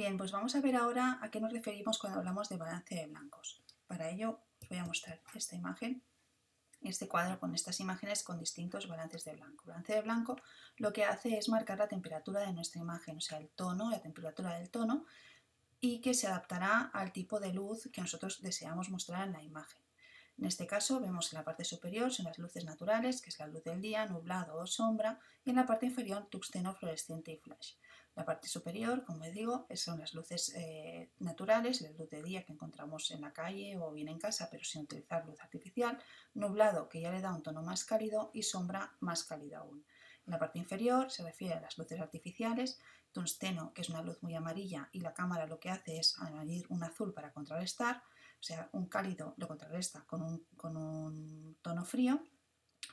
Bien, pues vamos a ver ahora a qué nos referimos cuando hablamos de balance de blancos. Para ello os voy a mostrar esta imagen, este cuadro con estas imágenes con distintos balances de blanco. El balance de blanco lo que hace es marcar la temperatura de nuestra imagen, o sea, el tono, la temperatura del tono, y que se adaptará al tipo de luz que nosotros deseamos mostrar en la imagen. En este caso vemos en la parte superior son las luces naturales, que es la luz del día, nublado o sombra, y en la parte inferior tungsteno, fluorescente y flash. La parte superior, como les digo, son las luces naturales, la luz de día que encontramos en la calle o bien en casa, pero sin utilizar luz artificial, nublado, que ya le da un tono más cálido, y sombra más cálida aún. En la parte inferior se refiere a las luces artificiales, tungsteno, que es una luz muy amarilla, y la cámara lo que hace es añadir un azul para contrarrestar, o sea, un cálido lo contrarresta con un tono frío.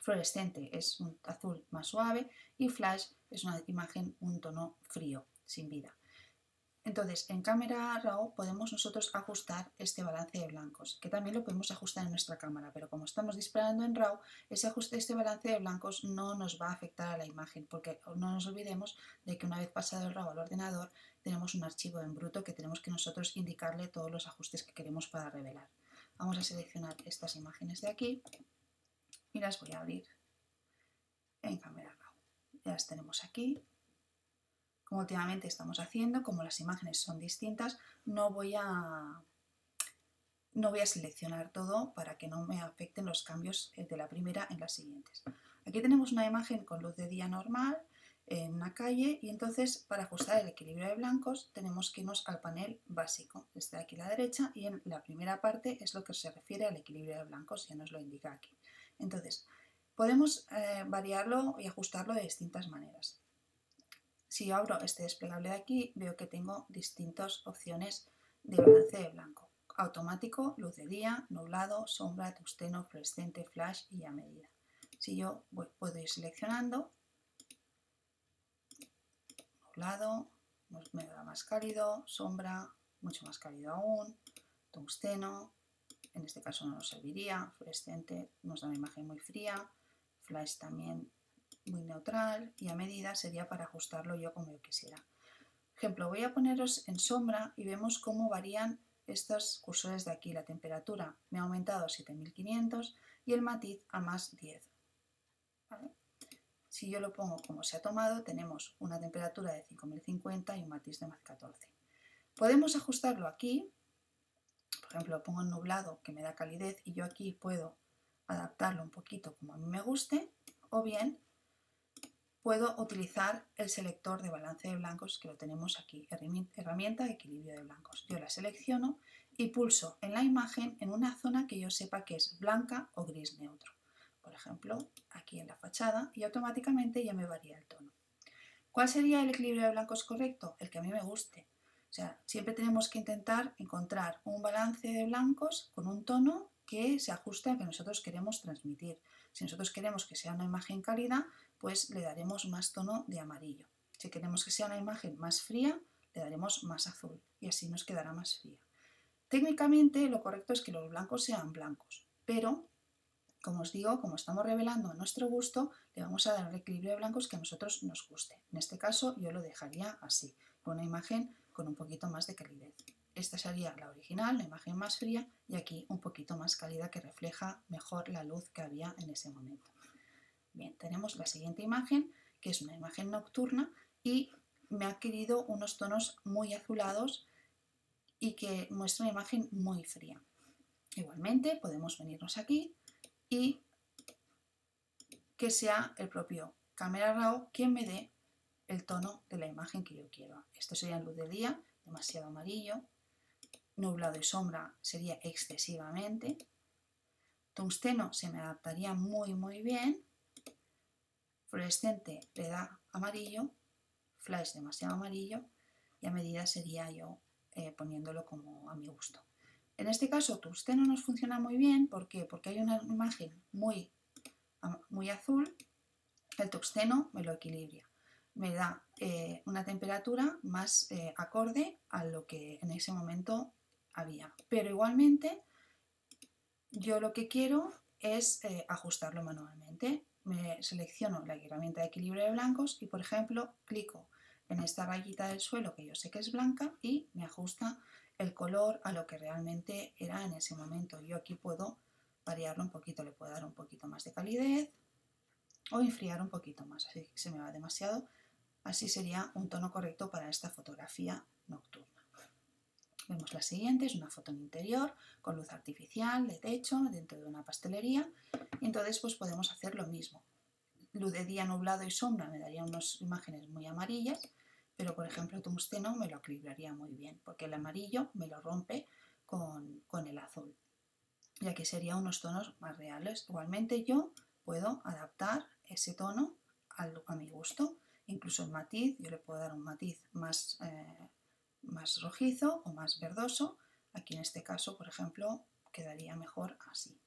Fluorescente es un azul más suave y flash es una imagen, un tono frío, sin vida. Entonces, en cámara RAW podemos nosotros ajustar este balance de blancos, que también lo podemos ajustar en nuestra cámara, pero como estamos disparando en RAW, este balance de blancos no nos va a afectar a la imagen, porque no nos olvidemos de que una vez pasado el RAW al ordenador, tenemos un archivo en bruto que tenemos que nosotros indicarle todos los ajustes que queremos para revelar. Vamos a seleccionar estas imágenes de aquí y las voy a abrir en cámara RAW. Ya las tenemos aquí. Como últimamente estamos haciendo, como las imágenes son distintas, no voy a seleccionar todo para que no me afecten los cambios de la primera en las siguientes. Aquí tenemos una imagen con luz de día normal en una calle, y entonces para ajustar el equilibrio de blancos tenemos que irnos al panel básico. Está aquí a la derecha y en la primera parte es lo que se refiere al equilibrio de blancos, ya nos lo indica aquí. Entonces podemos variarlo y ajustarlo de distintas maneras. Si yo abro este desplegable de aquí, veo que tengo distintas opciones de balance de blanco. Automático, luz de día, nublado, sombra, tungsteno, fluorescente, flash y a medida. Si yo puedo ir seleccionando, nublado, me da más cálido, sombra, mucho más cálido aún, tungsteno, en este caso no nos serviría, fluorescente nos da una imagen muy fría, flash también muy neutral, y a medida sería para ajustarlo yo como yo quisiera. Ejemplo, voy a poneros en sombra y vemos cómo varían estos cursores de aquí. La temperatura me ha aumentado a 7500 y el matiz a más 10. ¿Vale? Si yo lo pongo como se ha tomado, tenemos una temperatura de 5050 y un matiz de más 14. Podemos ajustarlo aquí. Por ejemplo, pongo en nublado, que me da calidez, y yo aquí puedo adaptarlo un poquito como a mí me guste, o bien puedo utilizar el selector de balance de blancos, que lo tenemos aquí, herramienta de equilibrio de blancos. Yo la selecciono y pulso en la imagen en una zona que yo sepa que es blanca o gris neutro. Por ejemplo, aquí en la fachada, y automáticamente ya me varía el tono. ¿Cuál sería el equilibrio de blancos correcto? El que a mí me guste. O sea, siempre tenemos que intentar encontrar un balance de blancos con un tono que se ajuste a lo que nosotros queremos transmitir. Si nosotros queremos que sea una imagen cálida, pues le daremos más tono de amarillo. Si queremos que sea una imagen más fría, le daremos más azul, y así nos quedará más fría. Técnicamente lo correcto es que los blancos sean blancos, pero como os digo, como estamos revelando a nuestro gusto, le vamos a dar el equilibrio de blancos que a nosotros nos guste. En este caso yo lo dejaría así, con una imagen con un poquito más de calidez. Esta sería la original, la imagen más fría, y aquí un poquito más cálida, que refleja mejor la luz que había en ese momento. Bien, tenemos la siguiente imagen, que es una imagen nocturna, y me ha adquirido unos tonos muy azulados y que muestra una imagen muy fría. Igualmente podemos venirnos aquí y que sea el propio Camera Raw quien me dé el tono de la imagen que yo quiero. Esto sería en luz de día, demasiado amarillo. Nublado y sombra sería excesivamente. Tungsteno se me adaptaría muy bien. Fluorescente le da amarillo. Flash demasiado amarillo. Y a medida sería yo poniéndolo como a mi gusto. En este caso tungsteno nos funciona muy bien. ¿Por qué? Porque hay una imagen muy azul. El tungsteno me lo equilibra, me da una temperatura más acorde a lo que en ese momento había. Pero igualmente yo lo que quiero es ajustarlo manualmente. Me selecciono la herramienta de equilibrio de blancos y, por ejemplo, clico en esta rayita del suelo que yo sé que es blanca y me ajusta el color a lo que realmente era en ese momento. Yo aquí puedo variarlo un poquito, le puedo dar un poquito más de calidez o enfriar un poquito más, así que se me va demasiado. Así sería un tono correcto para esta fotografía nocturna. Vemos la siguiente, es una foto en interior con luz artificial de techo dentro de una pastelería. Y entonces pues podemos hacer lo mismo. Luz de día, nublado y sombra me daría unas imágenes muy amarillas, pero por ejemplo tungsteno me lo equilibraría muy bien, porque el amarillo me lo rompe con el azul. Y aquí serían unos tonos más reales. Igualmente yo puedo adaptar ese tono a mi gusto. Incluso el matiz, yo le puedo dar un matiz más rojizo o más verdoso. Aquí en este caso, por ejemplo, quedaría mejor así.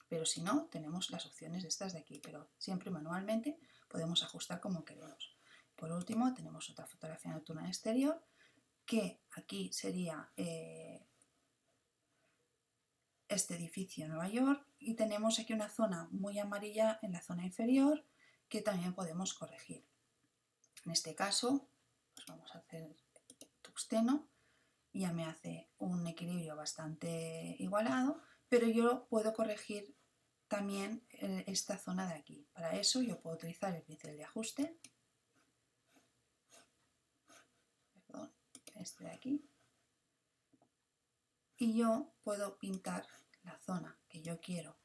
Pero si no, tenemos las opciones estas de aquí, pero siempre manualmente podemos ajustar como queremos. Por último, tenemos otra fotografía nocturna en exterior, que aquí sería este edificio en Nueva York, y tenemos aquí una zona muy amarilla en la zona inferior que también podemos corregir. En este caso, pues vamos a hacer tungsteno, ya me hace un equilibrio bastante igualado, pero yo puedo corregir también esta zona de aquí. Para eso yo puedo utilizar el pincel de ajuste, perdón, este de aquí, y yo puedo pintar la zona que yo quiero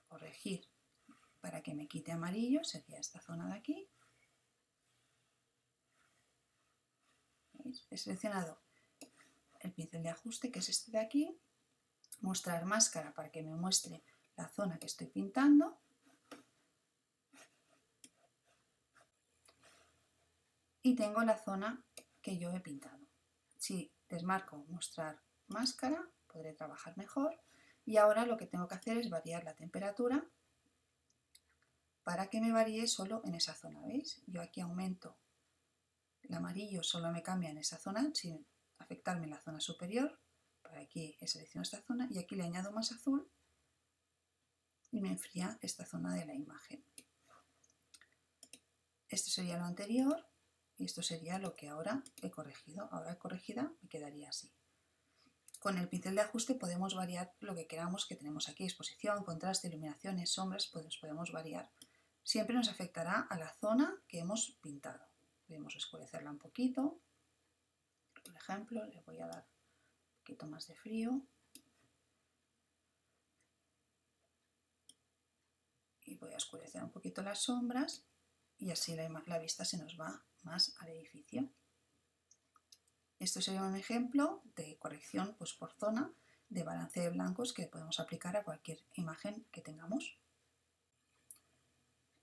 corregir para que me quite amarillo, sería esta zona de aquí. ¿Veis? He seleccionado el pincel de ajuste, que es este de aquí, mostrar máscara para que me muestre la zona que estoy pintando, y tengo la zona que yo he pintado. Si desmarco mostrar máscara, podré trabajar mejor, y ahora lo que tengo que hacer es variar la temperatura para que me varíe solo en esa zona. ¿Veis? Yo aquí aumento el amarillo, solo me cambia en esa zona sin afectarme en la zona superior. Por aquí selecciono esta zona y aquí le añado más azul y me enfría esta zona de la imagen. Esto sería lo anterior y esto sería lo que ahora he corregido. Ahora corregida me quedaría así. Con el pincel de ajuste podemos variar lo que queramos que tenemos aquí: exposición, contraste, iluminaciones, sombras, pues podemos variar. Siempre nos afectará a la zona que hemos pintado. Podemos oscurecerla un poquito. Por ejemplo, le voy a dar un poquito más de frío. Y voy a oscurecer un poquito las sombras y así la vista se nos va más al edificio. Esto sería un ejemplo de corrección pues, por zona de balance de blancos que podemos aplicar a cualquier imagen que tengamos.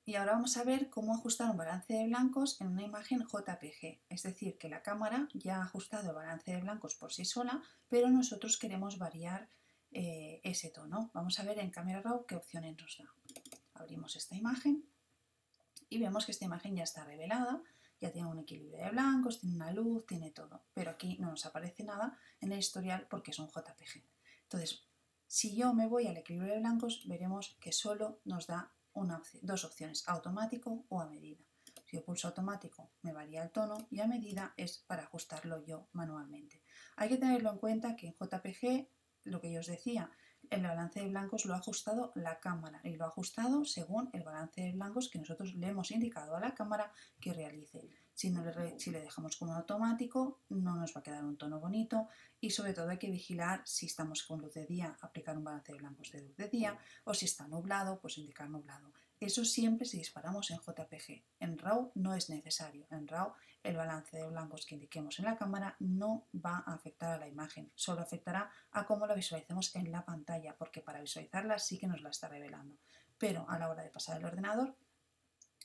Y ahora vamos a ver cómo ajustar un balance de blancos en una imagen JPG, es decir, que la cámara ya ha ajustado el balance de blancos por sí sola, pero nosotros queremos variar ese tono. Vamos a ver en Camera Raw qué opciones nos da. Abrimos esta imagen y vemos que esta imagen ya está revelada, ya tiene un equilibrio de blancos, tiene una luz, tiene todo, pero aquí no nos aparece nada en el historial porque es un JPG. Entonces, si yo me voy al equilibrio de blancos, veremos que solo nos da dos opciones: automático o a medida. Si yo pulso automático me varía el tono y a medida es para ajustarlo yo manualmente. Hay que tenerlo en cuenta que en JPG, lo que yo os decía, el balance de blancos lo ha ajustado la cámara y lo ha ajustado según el balance de blancos que nosotros le hemos indicado a la cámara que realice. Si le dejamos como automático, no nos va a quedar un tono bonito, y sobre todo hay que vigilar si estamos con luz de día, aplicar un balance de blancos de luz de día, o si está nublado, pues indicar nublado. Eso siempre si disparamos en JPG. En RAW no es necesario. En RAW el balance de blancos que indiquemos en la cámara no va a afectar a la imagen, solo afectará a cómo la visualicemos en la pantalla, porque para visualizarla sí que nos la está revelando. Pero a la hora de pasar el ordenador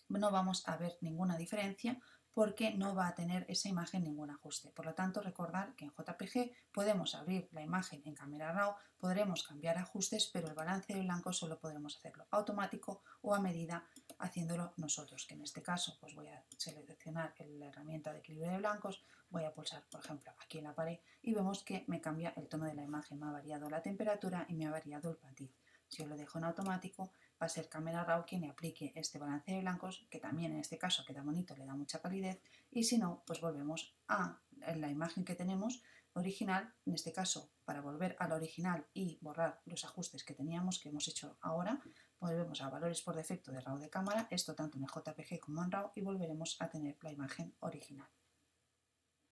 no vamos a ver ninguna diferencia porque no va a tener esa imagen ningún ajuste. Por lo tanto, recordar que en JPG podemos abrir la imagen en Camera Raw, podremos cambiar ajustes, pero el balance de blanco solo podremos hacerlo automático o a medida haciéndolo nosotros, que en este caso pues voy a seleccionar la herramienta de equilibrio de blancos, voy a pulsar por ejemplo aquí en la pared y vemos que me cambia el tono de la imagen, me ha variado la temperatura y me ha variado el matiz. Si yo lo dejo en automático, va a ser Camera Raw quien le aplique este balanceo de blancos, que también en este caso queda bonito, le da mucha calidez, y si no, pues volvemos a la imagen que tenemos original, en este caso, para volver al original y borrar los ajustes que teníamos, que hemos hecho ahora, volvemos a valores por defecto de RAW de cámara, esto tanto en el JPG como en RAW, y volveremos a tener la imagen original.